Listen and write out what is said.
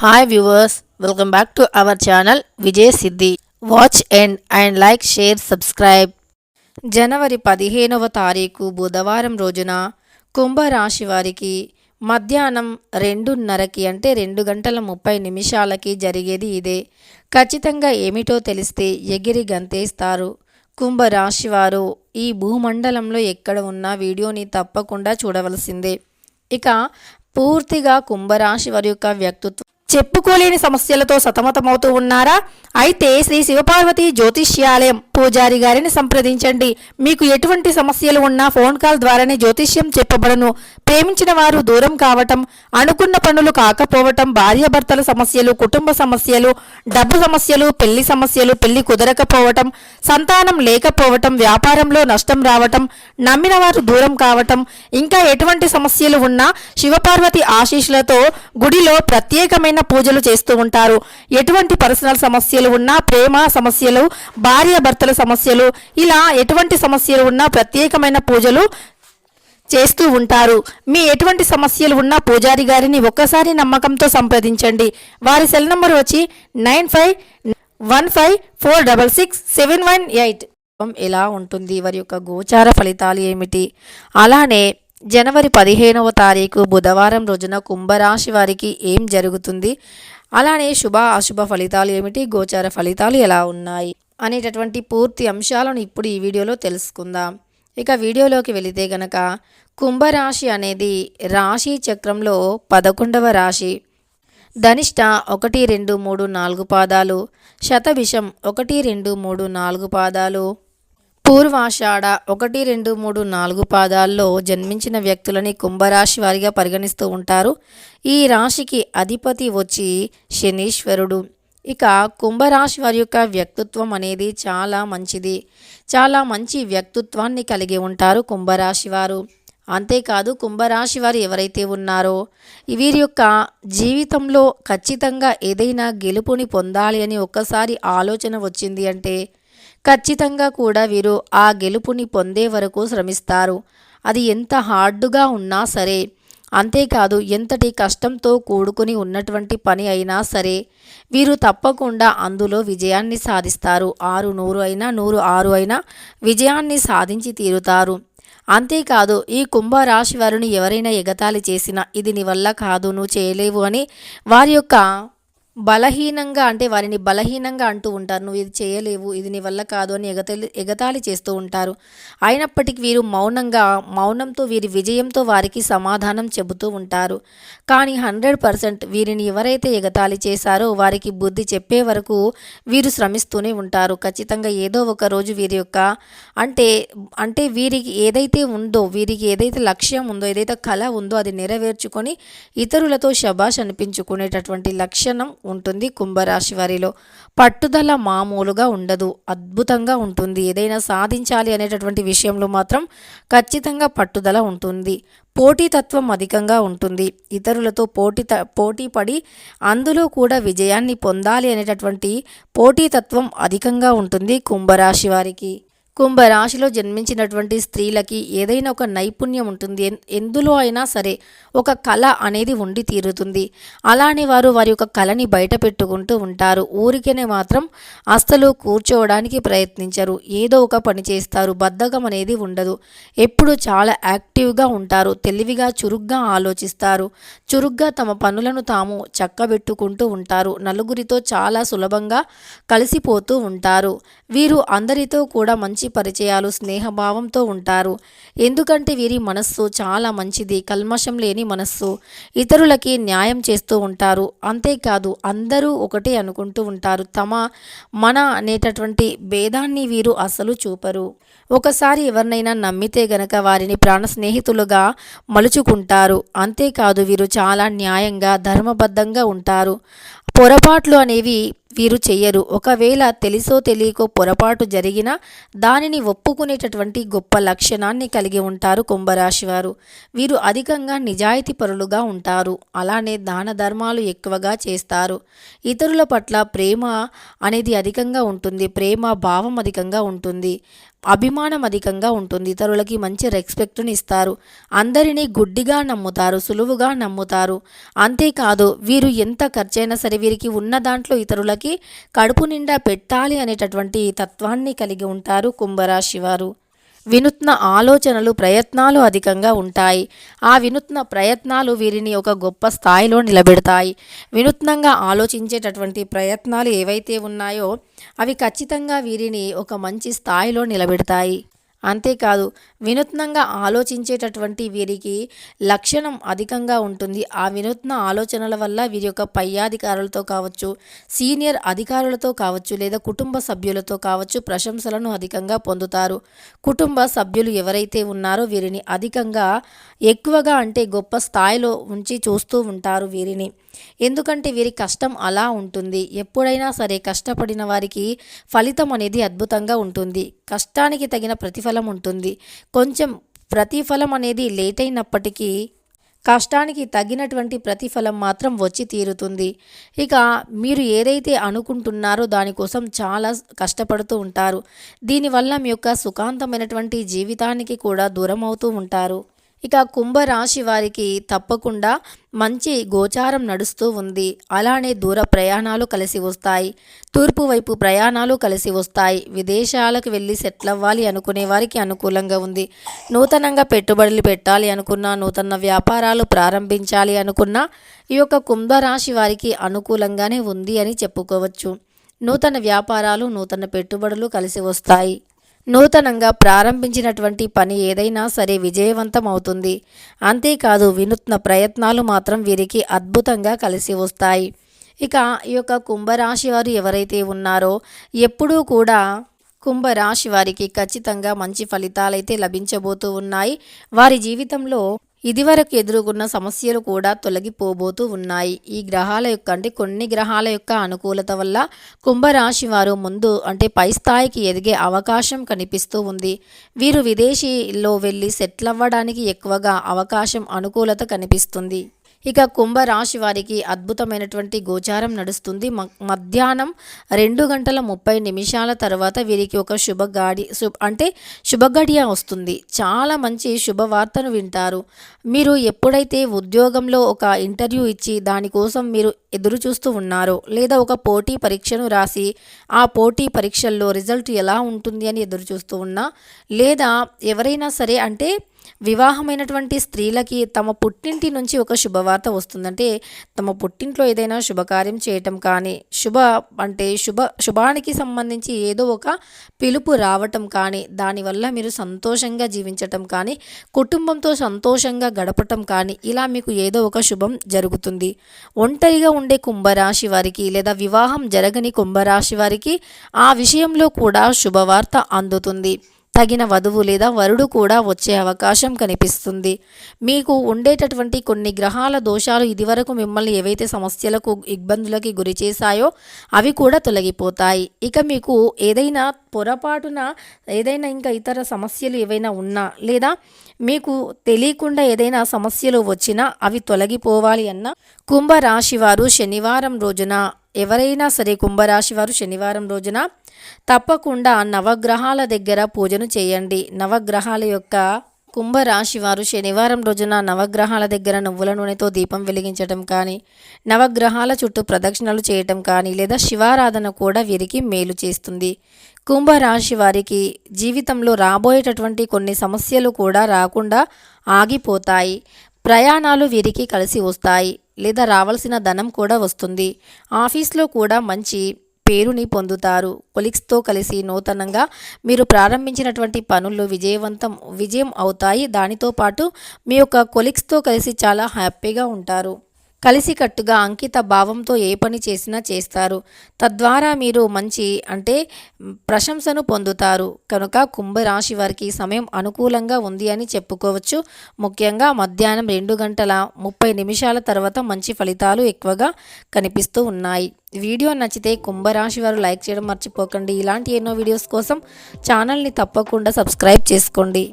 Hi viewers, welcome back to our channel Vijay Siddhi. Watch and like, share, subscribe. జనవరి 15వ తారీఖు బుధవారం రోజున కుంభరాశి వారికి మధ్యాహ్నం 2:30కి అంటే 2:30 జరిగేది ఇదే. ఖచ్చితంగా ఏమిటో తెలిస్తే ఎగిరి గంతేస్తారు. కుంభరాశి వారు ఈ భూమండలంలో ఎక్కడ ఉన్నా వీడియోని తప్పకుండా చూడవలసిందే. ఇక పూర్తిగా కుంభరాశి వారి యొక్క వ్యక్తిత్వం చెప్పుకోలేని సమస్యలతో సతమతమవుతూ ఉన్నారా? అయితే శ్రీ శివపార్వతి జ్యోతిష్యాలయం పూజారి గారిని సంప్రదించండి. మీకు ఎటువంటి సమస్యలు ఉన్నా ఫోన్ కాల్ ద్వారానే జ్యోతిష్యం చెప్పబడను. ప్రేమించిన వారు దూరం కావటం, అనుకున్న పనులు కాకపోవటం, భార్యాభర్తల సమస్యలు, కుటుంబ సమస్యలు, డబ్బు సమస్యలు, పెళ్లి సమస్యలు, పెళ్లి కుదరకపోవటం, సంతానం లేకపోవటం, వ్యాపారంలో నష్టం రావటం, నమ్మిన వారు దూరం కావటం, ఇంకా ఎటువంటి సమస్యలు ఉన్నా శివపార్వతి ఆశీస్సులతో గుడిలో ప్రత్యేకమైన పూజలు చేస్తూ ఉంటారు. ఎటువంటి పర్సనల్ సమస్యలు ఉన్నా, ప్రేమ సమస్యలు, భార్యాభర్తల సమస్యలు, ఇలా ఎటువంటి సమస్యలు ఉన్నా ప్రత్యేకమైన పూజలు చేస్తూ ఉంటారు. మీ ఎటువంటి సమస్యలు ఉన్నా పూజారి గారిని ఒక్కసారి నమ్మకంతో సంప్రదించండి. వారి సెల్ నంబర్ వచ్చి 9515466718. ఎలా ఉంటుంది, వారి యొక్క గోచార ఫలితాలు ఏమిటి, అలానే జనవరి 15వ తారీఖు బుధవారం రోజున కుంభరాశి వారికి ఏం జరుగుతుంది, అలానే శుభ అశుభ ఫలితాలు ఏమిటి, గోచార ఫలితాలు ఎలా ఉన్నాయి అనేటటువంటి పూర్తి అంశాలను ఇప్పుడు ఈ వీడియోలో తెలుసుకుందాం. ఇక వీడియోలోకి వెళితే గనక కుంభరాశి అనేది రాశి చక్రంలో 11వ రాశి. ధనిష్ట 1, 2, 3, 4 పాదాలు, శతభిషం 1, 2, 3, 4 పాదాలు, పూర్వాషాఢ 1, 2, 3, 4 పాదాల్లో జన్మించిన వ్యక్తులని కుంభరాశి వారిగా పరిగణిస్తూ ఉంటారు. ఈ రాశికి అధిపతి వచ్చి శనీశ్వరుడు. ఇక కుంభరాశి వారి యొక్క వ్యక్తిత్వం అనేది చాలా మంచిది. చాలా మంచి వ్యక్తిత్వాన్ని కలిగి ఉంటారు కుంభరాశి వారు. అంతేకాదు కుంభరాశి వారు ఎవరైతే ఉన్నారో వీరి యొక్క జీవితంలో ఖచ్చితంగా ఏదైనా గెలుపుని పొందాలి అని ఒక్కసారి ఆలోచన వచ్చింది అంటే ఖచ్చితంగా కూడా వీరు ఆ గెలుపుని పొందే వరకు శ్రమిస్తారు. అది ఎంత హార్డ్గా ఉన్నా సరే, అంతేకాదు ఎంతటి కష్టంతో కూడుకుని ఉన్నటువంటి పని అయినా సరే వీరు తప్పకుండా అందులో విజయాన్ని సాధిస్తారు. 600 అయినా 106 అయినా విజయాన్ని సాధించి తీరుతారు. అంతేకాదు ఈ కుంభరాశి వారిని ఎవరైనా ఎగతాళి చేసినా ఇది నీ వల్ల కాదు, నువ్వు చేయలేవు అని వారి యొక్క బలహీనంగా అంటే వారిని బలహీనంగా అంటూ ఉంటారు. నువ్వు ఇది చేయలేవు, ఇది నీ వల్ల కాదు అని ఎగతాళి చేస్తూ ఉంటారు. అయినప్పటికీ వీరు మౌనంతో వీరి విజయంతో వారికి సమాధానం చెబుతూ ఉంటారు. కానీ 100% వీరిని ఎవరైతే ఎగతాళి చేశారో వారికి బుద్ధి చెప్పే వరకు వీరు శ్రమిస్తూనే ఉంటారు. ఖచ్చితంగా ఏదో ఒక రోజు వీరి యొక్క అంటే వీరికి ఏదైతే ఉందో, వీరికి ఏదైతే లక్ష్యం ఉందో, ఏదైతే కళ ఉందో అది నెరవేర్చుకొని ఇతరులతో శబాష్ అనిపించుకునేటటువంటి లక్షణం ఉంటుంది కుంభరాశి వారిలో. పట్టుదల మామూలుగా ఉండదు, అద్భుతంగా ఉంటుంది. ఏదైనా సాధించాలి అనేటటువంటి విషయంలో మాత్రం ఖచ్చితంగా పట్టుదల ఉంటుంది. పోటీతత్వం అధికంగా ఉంటుంది. ఇతరులతో పోటీ పడి అందులో కూడా విజయాన్ని పొందాలి అనేటటువంటి పోటీతత్వం అధికంగా ఉంటుంది కుంభరాశి వారికి. కుంభరాశిలో జన్మించినటువంటి స్త్రీలకి ఏదైనా ఒక నైపుణ్యం ఉంటుంది. ఎందులో అయినా సరే ఒక కళ అనేది ఉండి తీరుతుంది. అలానే వారు వారి యొక్క కళని బయట పెట్టుకుంటూ ఉంటారు. ఊరికేనే మాత్రం అస్సలు కూర్చోవడానికి ప్రయత్నించరు. ఏదో ఒక పని చేస్తారు. బద్ధకం అనేది ఉండదు. ఎప్పుడు చాలా యాక్టివ్గా ఉంటారు. తెలివిగా చురుగ్గా ఆలోచిస్తారు. చురుగ్గా తమ పనులను తాము చక్కబెట్టుకుంటూ ఉంటారు. నలుగురితో చాలా సులభంగా కలిసిపోతూ ఉంటారు. వీరు అందరితో కూడా మంచి పరిచయాలు, స్నేహభావంతో ఉంటారు. ఎందుకంటే వీరి మనస్సు చాలా మంచిది, కల్మషం లేని మనస్సు. ఇతరులకి న్యాయం చేస్తూ ఉంటారు. అంతేకాదు అందరూ ఒకటే అనుకుంటూ ఉంటారు. మన అనేటటువంటి భేదాన్ని వీరు అసలు చూపరు. ఒకసారి ఎవరినైనా నమ్మితే గనక వారిని ప్రాణ స్నేహితులుగా మలుచుకుంటారు. అంతేకాదు వీరు చాలా న్యాయంగా, ధర్మబద్ధంగా ఉంటారు. పొరపాట్లు అనేవి వీరు చెయ్యరు. ఒకవేళ తెలిసో తెలియకో పొరపాటు జరిగినా దానిని ఒప్పుకునేటటువంటి గొప్ప లక్షణాన్ని కలిగి ఉంటారు కుంభరాశి వారు. వీరు అధికంగా నిజాయితీ పరులుగా ఉంటారు. అలానే దాన ధర్మాలు ఎక్కువగా చేస్తారు. ఇతరుల పట్ల ప్రేమ అనేది అధికంగా ఉంటుంది. ప్రేమ భావం అధికంగా ఉంటుంది. అభిమానం అధికంగా ఉంటుంది. ఇతరులకి మంచి రెస్పెక్ట్ని ఇస్తారు. అందరినీ గుడ్డిగా నమ్ముతారు, సులువుగా నమ్ముతారు. అంతేకాదు వీరు ఎంత ఖర్చైనా సరే వీరికి ఉన్న దాంట్లో ఇతరులకి కడుపు నిండా పెట్టాలి అనేటటువంటి తత్వాన్ని కలిగి ఉంటారు కుంభరాశి వారు. వినూత్న ఆలోచనలు, ప్రయత్నాలు అధికంగా ఉంటాయి. ఆ వినూత్న ప్రయత్నాలు వీరిని ఒక గొప్ప స్థాయిలో నిలబెడతాయి. వినూత్నంగా ఆలోచించేటటువంటి ప్రయత్నాలు ఏవైతే ఉన్నాయో అవి ఖచ్చితంగా వీరిని ఒక మంచి స్థాయిలో నిలబెడతాయి. అంతేకాదు వినూత్నంగా ఆలోచించేటటువంటి వీరికి లక్షణం అధికంగా ఉంటుంది. ఆ వినూత్న ఆలోచనల వల్ల వీరి యొక్క పై అధికారులతో కావచ్చు, సీనియర్ అధికారులతో కావచ్చు, లేదా కుటుంబ సభ్యులతో కావచ్చు ప్రశంసలను అధికంగా పొందుతారు. కుటుంబ సభ్యులు ఎవరైతే ఉన్నారో వీరిని అధికంగా ఎక్కువగా అంటే గొప్ప స్థాయిలో ఉంచి చూస్తూ ఉంటారు వీరిని. ఎందుకంటే వీరి కష్టం అలా ఉంటుంది. ఎప్పుడైనా సరే కష్టపడిన వారికి ఫలితం అనేది అద్భుతంగా ఉంటుంది. కష్టానికి తగిన ప్రతిఫలం ఉంటుంది. కొంచెం ప్రతిఫలం అనేది లేట్ అయినప్పటికీ కష్టానికి తగినటువంటి ప్రతిఫలం మాత్రం వచ్చి తీరుతుంది. ఇక మీరు ఏదైతే అనుకుంటున్నారో దానికోసం చాలా కష్టపడుతూ ఉంటారు. దీనివల్ల మీ యొక్క సుఖాంతమైనటువంటి జీవితానికి కూడా దూరం అవుతూ ఉంటారు. ఇక కుంభరాశి వారికి తప్పకుండా మంచి గోచారం నడుస్తూ ఉంది. అలానే దూర ప్రయాణాలు కలిసి వస్తాయి. తూర్పు వైపు ప్రయాణాలు కలిసి వస్తాయి. విదేశాలకు వెళ్ళి సెటిల్ అవ్వాలి అనుకునే వారికి అనుకూలంగా ఉంది. నూతనంగా పెట్టుబడులు పెట్టాలి అనుకున్నా, నూతన వ్యాపారాలు ప్రారంభించాలి అనుకున్నా ఈ యొక్క కుంభరాశి వారికి అనుకూలంగానే ఉంది అని చెప్పుకోవచ్చు. నూతన వ్యాపారాలు, నూతన పెట్టుబడులు కలిసి వస్తాయి. నూతనంగా ప్రారంభించినటువంటి పని ఏదైనా సరే విజయవంతం అవుతుంది. అంతేకాదు వినూత్న ప్రయత్నాలు మాత్రం వీరికి అద్భుతంగా కలిసి వస్తాయి. ఇక ఈ యొక్క కుంభరాశి వారు ఎవరైతే ఉన్నారో ఎప్పుడూ కూడా కుంభరాశి వారికి ఖచ్చితంగా మంచి ఫలితాలైతే లభించబోతూ ఉన్నాయి. వారి జీవితంలో ఇదివరకు ఎదుర్కొన్న సమస్యలు కూడా తొలగిపోబోతూ ఉన్నాయి. ఈ గ్రహాల యొక్క అంటే కొన్ని గ్రహాల యొక్క అనుకూలత వల్ల కుంభరాశి వారు ముందు అంటే పై స్థాయికి ఎదిగే అవకాశం కనిపిస్తూ ఉంది. వీరు విదేశీలో వెళ్ళి సెటిల్ అవ్వడానికి ఎక్కువగా అవకాశం, అనుకూలత కనిపిస్తుంది. ఇక కుంభరాశి వారికి అద్భుతమైనటువంటి గోచారం నడుస్తుంది. మధ్యాహ్నం 2:30 తర్వాత వీరికి ఒక శుభగడియ వస్తుంది. చాలా మంచి శుభవార్తను వింటారు. మీరు ఎప్పుడైతే ఉద్యోగంలో ఒక ఇంటర్వ్యూ ఇచ్చి దానికోసం మీరు ఎదురు చూస్తూ ఉన్నారో, లేదా ఒక పోటీ పరీక్షను రాసి ఆ పోటీ పరీక్షల్లో రిజల్ట్ ఎలా ఉంటుంది అని ఎదురు చూస్తూ ఉన్నా, లేదా ఎవరైనా సరే అంటే వివాహమైనటువంటి స్త్రీలకి తమ పుట్టింటి నుంచి ఒక శుభవార్త వస్తుందంటే తమ పుట్టింట్లో ఏదైనా శుభకార్యం చేయటం కానీ, శుభానికి సంబంధించి ఏదో ఒక పిలుపు రావటం కానీ, దానివల్ల మీరు సంతోషంగా జీవించటం కానీ, కుటుంబంతో సంతోషంగా గడపటం కానీ, ఇలా మీకు ఏదో ఒక శుభం జరుగుతుంది. ఒంటరిగా ఉండే కుంభరాశి వారికి లేదా వివాహం జరగని కుంభరాశి వారికి ఆ విషయంలో కూడా శుభవార్త అందుతుంది. తగిన వధువు లేదా వరుడు కూడా వచ్చే అవకాశం కనిపిస్తుంది. మీకు ఉండేటటువంటి కొన్ని గ్రహాల దోషాలు ఇదివరకు మిమ్మల్ని ఏవైతే సమస్యలకు, ఇబ్బందులకి గురి చేశాయో అవి కూడా తొలగిపోతాయి. ఇక మీకు ఏదైనా పొరపాటున ఏదైనా ఇంకా ఇతర సమస్యలు ఏవైనా ఉన్నా, లేదా మీకు తెలియకుండా ఏదైనా సమస్యలు వచ్చినా అవి తొలగిపోవాలి అన్న కుంభరాశి వారు శనివారం రోజున ఎవరైనా సరే కుంభరాశి వారు శనివారం రోజున తప్పకుండా నవగ్రహాల దగ్గర పూజను చేయండి. నవగ్రహాల యొక్క కుంభరాశి వారు శనివారం రోజున నవగ్రహాల దగ్గర నువ్వుల నూనెతో దీపం వెలిగించటం కానీ, నవగ్రహాల చుట్టూ ప్రదక్షిణలు చేయటం కానీ, లేదా శివారాధన కూడా వీరికి మేలు చేస్తుంది. కుంభరాశి వారికి జీవితంలో రాబోయేటటువంటి కొన్ని సమస్యలు కూడా రాకుండా ఆగిపోతాయి. ప్రయాణాలు వీరికి కలిసి వస్తాయి, లేదా రావాల్సిన ధనం కూడా వస్తుంది. ఆఫీస్లో కూడా మంచి పేరుని పొందుతారు. కొలీగ్స్తో కలిసి నూతనంగా మీరు ప్రారంభించినటువంటి పనుల్లో విజయం అవుతాయి. దానితో పాటు మీ యొక్క కొలీగ్స్తో కలిసి చాలా హ్యాపీగా ఉంటారు. కలిసికట్టుగా అంకిత భావంతో ఏ పని చేసినా చేస్తారు. తద్వారా మీరు మంచి ప్రశంసను పొందుతారు. కనుక కుంభరాశి వారికి సమయం అనుకూలంగా ఉంది అని చెప్పుకోవచ్చు. ముఖ్యంగా మధ్యాహ్నం 2:30 తర్వాత మంచి ఫలితాలు ఎక్కువగా కనిపిస్తూ ఉన్నాయి. వీడియో నచ్చితే కుంభరాశి వారు లైక్ చేయడం మర్చిపోకండి. ఇలాంటి ఎన్నో వీడియోస్ కోసం ఛానల్ని తప్పకుండా సబ్స్క్రైబ్ చేసుకోండి.